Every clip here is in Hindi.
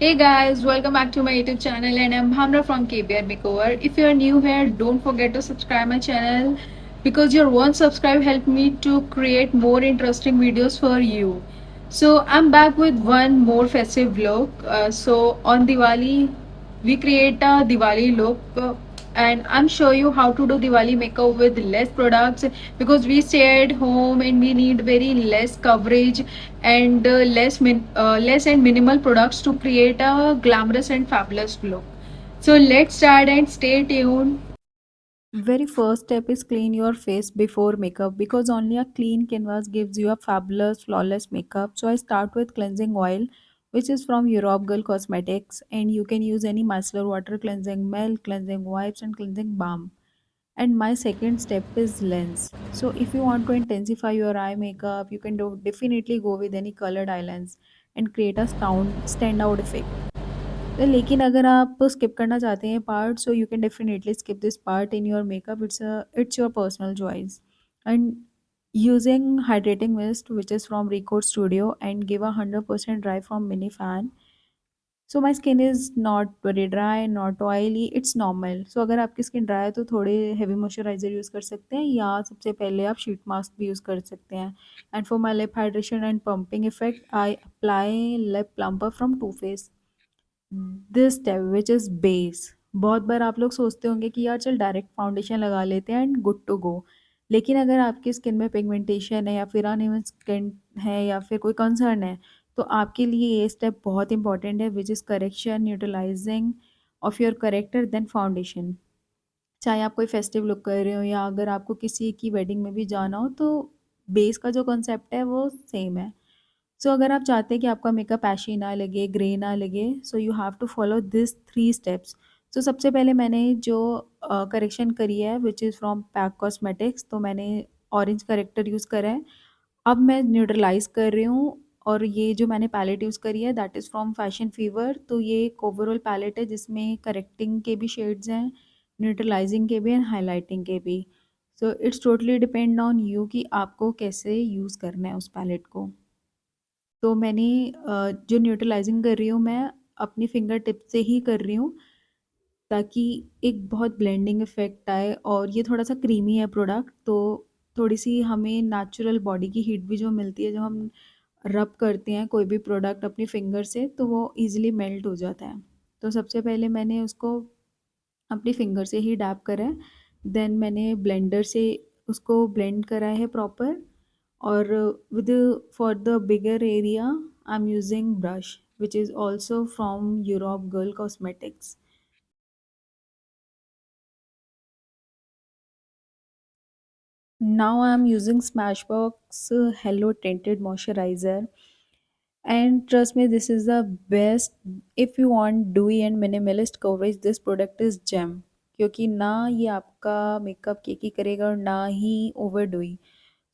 Hey guys, welcome back to my YouTube channel and I'm Hamra from KBR Makeover. If you're new here, don't forget to subscribe my channel because your one subscribe helped me to create more interesting videos for you. So I'm back with one more festive look. So on Diwali, we create a Diwali look and I'm show you how to do Diwali makeup with less products because we stay at home and we need very less coverage and less and minimal products to create a glamorous and fabulous look. So let's start and stay tuned. Very first step is clean your face before makeup because only a clean canvas gives you a fabulous flawless makeup. So I start with cleansing oil which is from Europe Girl Cosmetics, and you can use any micellar water, cleansing milk, cleansing wipes and cleansing balm. And my second step is lens. So if you want to intensify your eye makeup, you can definitely go with any colored eye lens and create a standout effect. तो लेकिन अगर आप स्किप करना चाहते हैं part, so you can definitely skip this part in your makeup. It's your personal choice. And using hydrating mist which is from Record Studio and give a 100% dry from mini fan. So my skin is not very dry, not oily, it's normal. So अगर आपकी स्किन ड्राई है तो थोड़े हेवी मॉइस्चराइजर यूज़ कर सकते हैं या सबसे पहले आप शीट मास्क भी यूज़ कर सकते हैं. And for my lip hydration and plumping effect I apply lip plumper from Too Faced. This step which is base. बहुत बार आप लोग सोचते होंगे कि यार चल डायरेक्ट फाउंडेशन लगा लेते हैं एंड गुड टू गो. लेकिन अगर आपकी स्किन में पिगमेंटेशन है या फिर अनइवन स्किन है या फिर कोई कंसर्न है, तो आपके लिए ये स्टेप बहुत इंपॉर्टेंट है which is correction neutralizing of your corrector then foundation. चाहे आप कोई फेस्टिव लुक कर रहे हो या अगर आपको किसी की वेडिंग में भी जाना हो, तो बेस का जो कॉन्सेप्ट है वो सेम है. सो अगर आप चाहते हैं कि आपका मेकअप ऐशी ना लगे, ग्रे ना लगे, so you have to follow this three steps. सो सबसे पहले मैंने जो करेक्शन करी है which is from PAC cosmetics, तो मैंने ऑरेंज करेक्टर यूज़ करा है. अब मैं न्यूट्रलाइज कर रही हूँ. और ये जो मैंने पैलेट यूज़ करी है that is from fashion fever. तो ये एक ओवरऑल पैलेट है जिसमें करेक्टिंग के भी शेड्स हैं, न्यूट्रलाइजिंग के भी एंड हाईलाइटिंग के भी. सो it's totally depend on you कि आपको कैसे यूज़ करना है उस पैलेट को. तो मैंने जो न्यूट्रलाइजिंग कर रही हूँ मैं अपनी फिंगर टिप से ही कर रही हूँ ताकि एक बहुत ब्लेंडिंग इफेक्ट आए. और ये थोड़ा सा क्रीमी है प्रोडक्ट, तो थोड़ी सी हमें नेचुरल बॉडी की हीट भी जो मिलती है जब हम रब करते हैं कोई भी प्रोडक्ट अपनी फिंगर से, तो वो इजीली मेल्ट हो जाता है. तो सबसे पहले मैंने उसको अपनी फिंगर से ही डैब करा है. देन मैंने ब्लेंडर से उसको ब्लेंड करा है प्रॉपर. और with for the bigger area I'm using brush which is also from Europe Girl Cosmetics. Now I'm using Smashbox Hello Tinted Moisturizer, and trust me, this is the best. If you want dewy and minimalist coverage, this product is gem. क्योंकि ना ये आपका मेकअप केकी करेगा और ना ही ओवर डुई.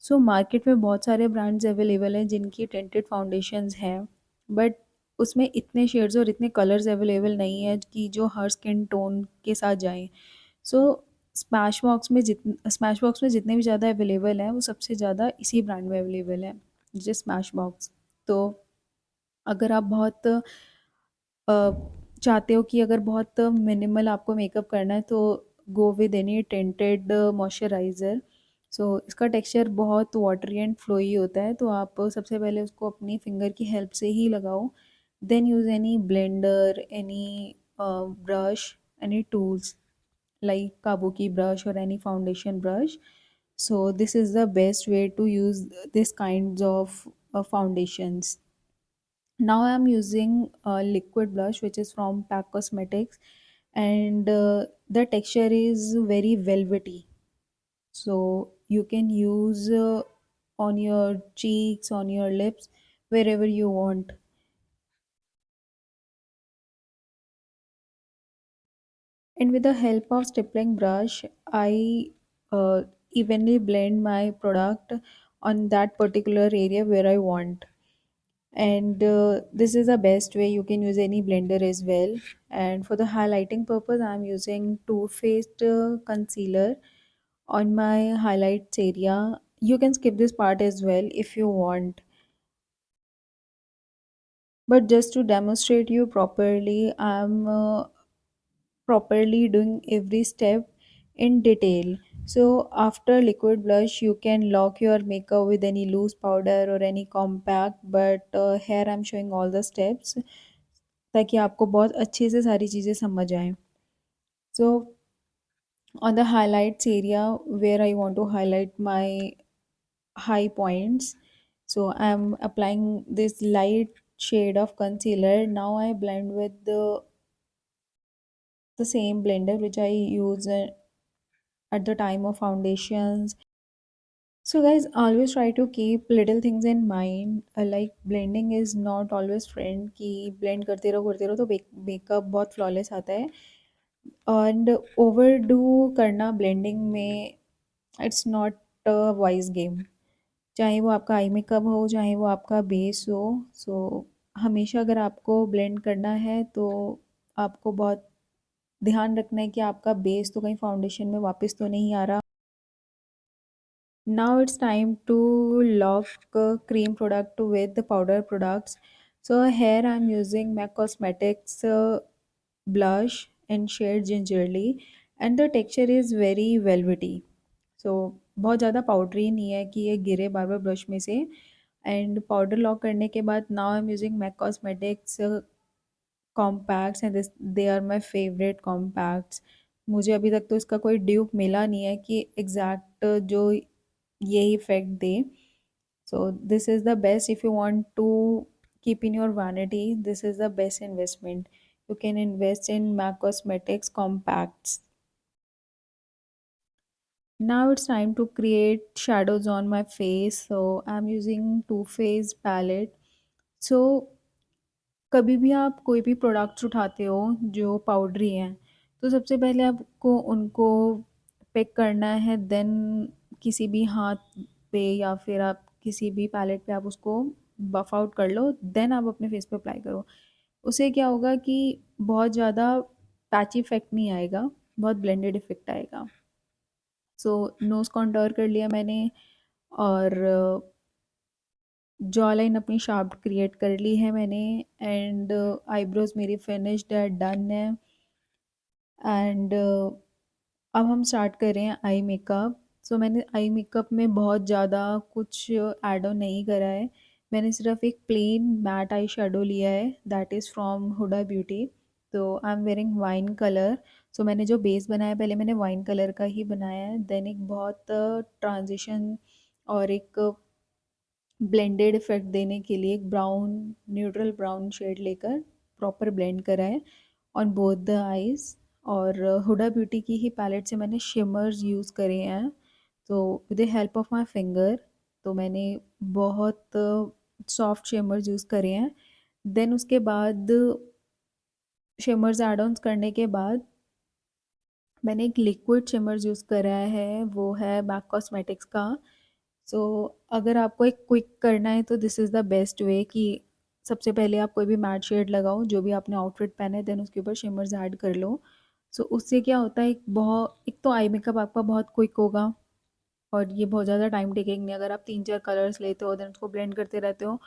सो मार्केट में बहुत सारे ब्रांड्स अवेलेबल हैं जिनकी टेंटेड फाउंडेशंस हैं, बट उसमें इतने शेड्स और इतने कलर्स अवेलेबल नहीं है कि जो हर स्किन टोन के साथ जाएं. सो स्मैश बॉक्स में जितने भी ज़्यादा अवेलेबल हैं वो सबसे ज़्यादा इसी ब्रांड में अवेलेबल है, जो स्मैश बॉक्स. तो अगर आप बहुत अ, चाहते हो कि अगर बहुत मिनिमल आपको मेकअप करना है, तो go with any tinted moisturiser. So इसका टेक्सचर बहुत वाटरी एंड फ्लोई होता है, तो आप सबसे पहले उसको अपनी फिंगर की हेल्प से ही लगाओ. Then use any blender, any brush, any tools like kabuki brush or any foundation brush. So this is the best way to use this kinds of foundations. Now I'm using a liquid blush which is from Pac Cosmetics, and the texture is very velvety. So you can use on your cheeks, on your lips, wherever you want. And with the help of stippling brush, I evenly blend my product on that particular area where I want. And this is the best way. You can use any blender as well. And for the highlighting purpose, I'm using Too Faced concealer on my highlights area. You can skip this part as well if you want. But just to demonstrate you properly, I'm properly doing every step in detail. So after liquid blush, you can lock your makeup with any loose powder or any compact. But here I'm showing all the steps ताकि आपको बहुत अच्छे से सारी चीज़ें समझ आए. So on the highlights area where I want to highlight my high points, so I'm applying this light shade of concealer. Now I blend with the same blender which I use at the time of foundations. So guys, always try to keep little things in mind. Like blending is not always friend कि blend करते रहो तो मेकअप बहुत flawless आता है. And overdo करना blending में it's not a wise game. चाहे वो आपका आई मेकअप हो, चाहे वो आपका बेस हो. सो हमेशा अगर आपको ब्लेंड करना है तो आपको बहुत ध्यान रखना है कि आपका बेस तो कहीं फाउंडेशन में वापस तो नहीं आ रहा. Now it's time to lock cream product with the powder products. So here I'm using MAC Cosmetics blush in shade gingerly, and the texture is very velvety. So बहुत ज़्यादा पाउडरी नहीं है कि ये गिरे बार बार ब्रश में से. एंड पाउडर लॉक करने के बाद now I am using MAC cosmetics compacts and this they are my favourite compacts. मुझे अभी तक तो इसका कोई ड्यूप मिला नहीं है कि एग्जैक्ट जो यही इफेक्ट दे. So this is the best if you want to keep in your vanity. This is the best investment. You can invest in MAC Cosmetics compacts. Now it's time to create shadows on my face. So I'm using Too Faced palette. So कभी भी आप कोई भी प्रोडक्ट्स उठाते हो जो पाउडरी हैं, तो सबसे पहले आपको उनको पिक करना है. देन किसी भी हाथ पे या फिर आप किसी भी पैलेट पे आप उसको बफ आउट कर लो. देन आप अपने फेस पे अप्लाई करो. उससे क्या होगा कि बहुत ज़्यादा पैची इफेक्ट नहीं आएगा, बहुत ब्लेंडेड इफेक्ट आएगा. सो नोज़ कॉन्टोर कर लिया मैंने, और जॉ लाइन अपनी शार्प क्रिएट कर ली है मैंने. एंड आईब्रोज मेरी फिनिश्ड है, डन है. एंड अब हम स्टार्ट कर रहे हैं आई मेकअप. सो मैंने आई मेकअप में बहुत ज़्यादा कुछ ऐड ऑन नहीं करा है. मैंने सिर्फ एक प्लेन मैट आई शेडो लिया है, that is from Huda beauty. तो I am wearing wine colour. So मैंने जो बेस बनाया पहले मैंने वाइन कलर का ही बनाया है. देन एक बहुत ट्रांजिशन और एक ब्लेंडेड इफेक्ट देने के लिए एक ब्राउन, न्यूट्रल ब्राउन शेड लेकर प्रॉपर ब्लेंड करा है ऑन बोथ द आईज. और हुडा ब्यूटी की ही पैलेट से मैंने शिमर्स यूज़ करे हैं, तो with the help of my finger. तो मैंने बहुत सॉफ्ट शिमर्स यूज़ करे हैं. देन उसके बाद शिमर्स एड ऑन्स करने के बाद मैंने एक लिक्विड शिमर्स यूज़ करा है, वो है मैक कॉस्मेटिक्स का. सो अगर आपको एक क्विक करना है तो this is the best way कि सबसे पहले आप कोई भी मैट शेड लगाओ जो भी आपने आउटफिट पहना है, देन उसके ऊपर शिमर्स ऐड कर लो. सो उससे क्या होता है, एक तो आई मेकअप आपका बहुत क्विक होगा और ये बहुत ज़्यादा टाइम टेकिंग नहीं. अगर आप 3-4 कलर्स लेते हो देन उसको ब्लेंड करते रहते हो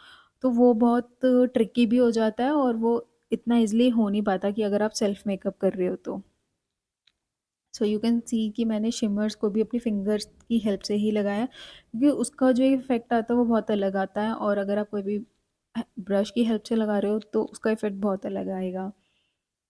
तो वो बहुत ट्रिकी भी हो जाता है, और वो इतना ईज़िली हो नहीं पाता कि अगर आप सेल्फ मेकअप कर रहे हो तो. सो यू कैन सी कि मैंने शिमर्स को भी अपनी फिंगर्स की हेल्प से ही लगाया, क्योंकि उसका जो इफ़ेक्ट आता है वो बहुत अलग आता है, और अगर आप कोई भी ब्रश की हेल्प से लगा रहे हो तो उसका इफ़ेक्ट बहुत अलग आएगा.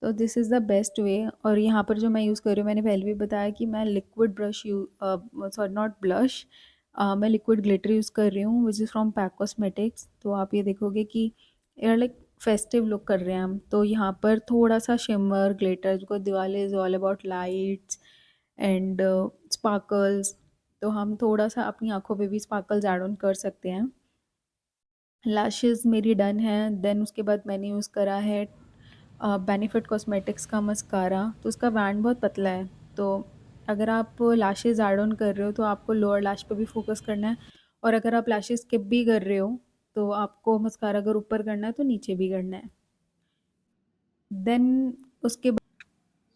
तो this is the best way. और यहाँ पर जो मैं यूज़ कर रही हूँ, मैंने पहले भी बताया कि मैं liquid brush sorry not blush, मैं लिक्विड ग्लिटर यूज़ कर रही हूँ विच इज़ फ्रॉम पैक कॉस्मेटिक्स. तो आप ये देखोगे कि यार लाइक फेस्टिव लुक कर रहे हैं हम, तो यहाँ पर थोड़ा सा shimmer glitter, because Diwali is all about lights and sparkles. तो हम थोड़ा सा अपनी आंखों पे भी स्पार्कल्स ऐड ऑन कर सकते हैं. लैशेज़ मेरी डन है. देन उसके बाद मैंने यूज़ करा है बेनिफिट कॉस्मेटिक्स का मस्कारा. तो उसका बैंड बहुत पतला है, तो अगर आप लैशेज़ ऐड ऑन कर रहे हो तो आपको लोअर लैश पे भी फोकस करना है, और अगर आप लैशेज़ स्किप भी कर रहे हो तो आपको मस्कारा अगर ऊपर करना है तो नीचे भी करना है. देन उसके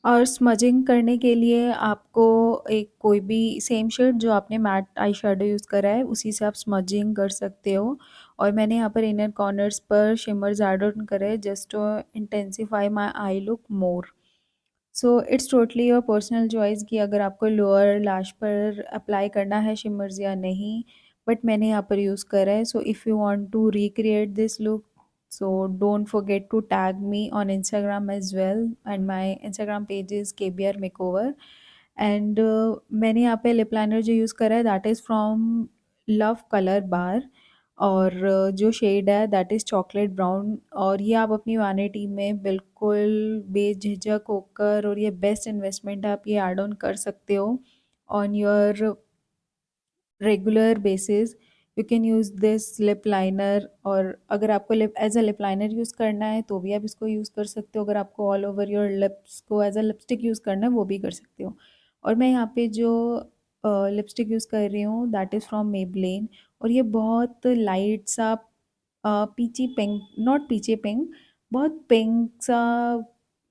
और स्मजिंग करने के लिए आपको एक कोई भी सेम शेड जो आपने मैट आई शेडो यूज़ करा है उसी से आप स्मजिंग कर सकते हो. और मैंने यहाँ पर इनर कॉर्नर्स पर शिमर्स ऐड ऑन करे just to intensify my eye look more. So it's totally your personal choice कि अगर आपको लोअर लैश पर अप्लाई करना है शिमर्स या नहीं, बट मैंने यहाँ पर यूज़ करा है। So if you want to recreate this look, so don't forget to tag me on Instagram as well, and my Instagram page is KBR Makeover. And मैंने यहाँ पे लिप लाइनर जो यूज़ करा है that is from love colour bar, और जो शेड है दैट इज़ चॉकलेट ब्राउन। और ये आप अपनी वैनिटी में बिल्कुल बेझिझक होकर, और ये बेस्ट इन्वेस्टमेंट है, आप ये ऐड ऑन कर सकते हो on your regular basis. You can use this lip liner, और अगर आपको lip as a lip liner use करना है तो भी आप इसको यूज़ कर सकते हो। अगर आपको ऑल ओवर योर लिप्स को एज अ लिपस्टिक यूज़ करना है वो भी कर सकते हो। और मैं यहाँ पे जो लिपस्टिक यूज़ कर रही हूँ दैट इज़ फ्रॉम मेबलिन, और ये बहुत लाइट सा पीची पिंक, नॉट पीची पिंक, बहुत पिंक सा,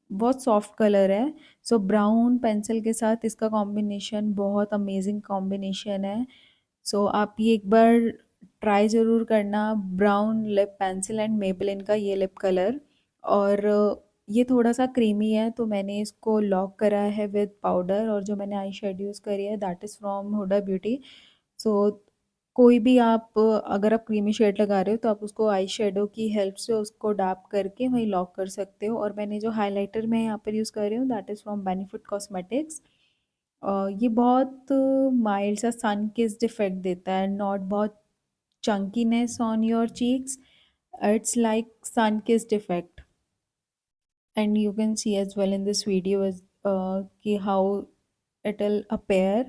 बहुत सॉफ्ट कलर है। सो ब्राउन पेंसिल के साथ इसका कॉम्बिनेशन बहुत अमेजिंग कॉम्बिनेशन है। सो आप ये एक बार ट्राई ज़रूर करना, brown lip pencil and Maybelline का ये लिप कलर। और ये थोड़ा सा क्रीमी है तो मैंने इसको लॉक करा है विद पाउडर, और जो मैंने आई शेड यूज़ करी है that is from Huda beauty. So कोई भी आप अगर आप क्रीमी शेड लगा रहे हो तो आप उसको आई शेडो की हेल्प से उसको डैप करके वहीं लॉक कर सकते हो। और मैंने जो हाइलाइटर मैं यहाँ पर यूज़ कर रही हूँ that is from benefit cosmetics. ये बहुत माइल्ड सा सन किस्ड इफेक्ट देता है, नॉट बहुत chunkiness on your cheeks, it's like sun kissed effect. And you can see as well in this video as ki how it'll appear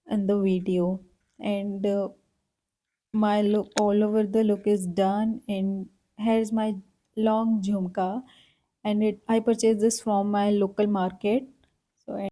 in the video. And my look all over the look is done, and here's my long jhumka, and it I purchased this from my local market. So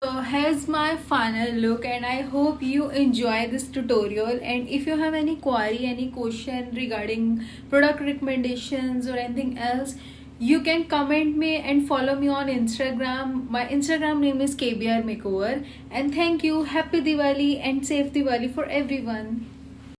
So here's my final look, and I hope you enjoy this tutorial. And if you have any query, any question regarding product recommendations or anything else, you can comment me and follow me on Instagram. My Instagram name is KBR Makeover. And thank you. Happy Diwali and safe Diwali for everyone.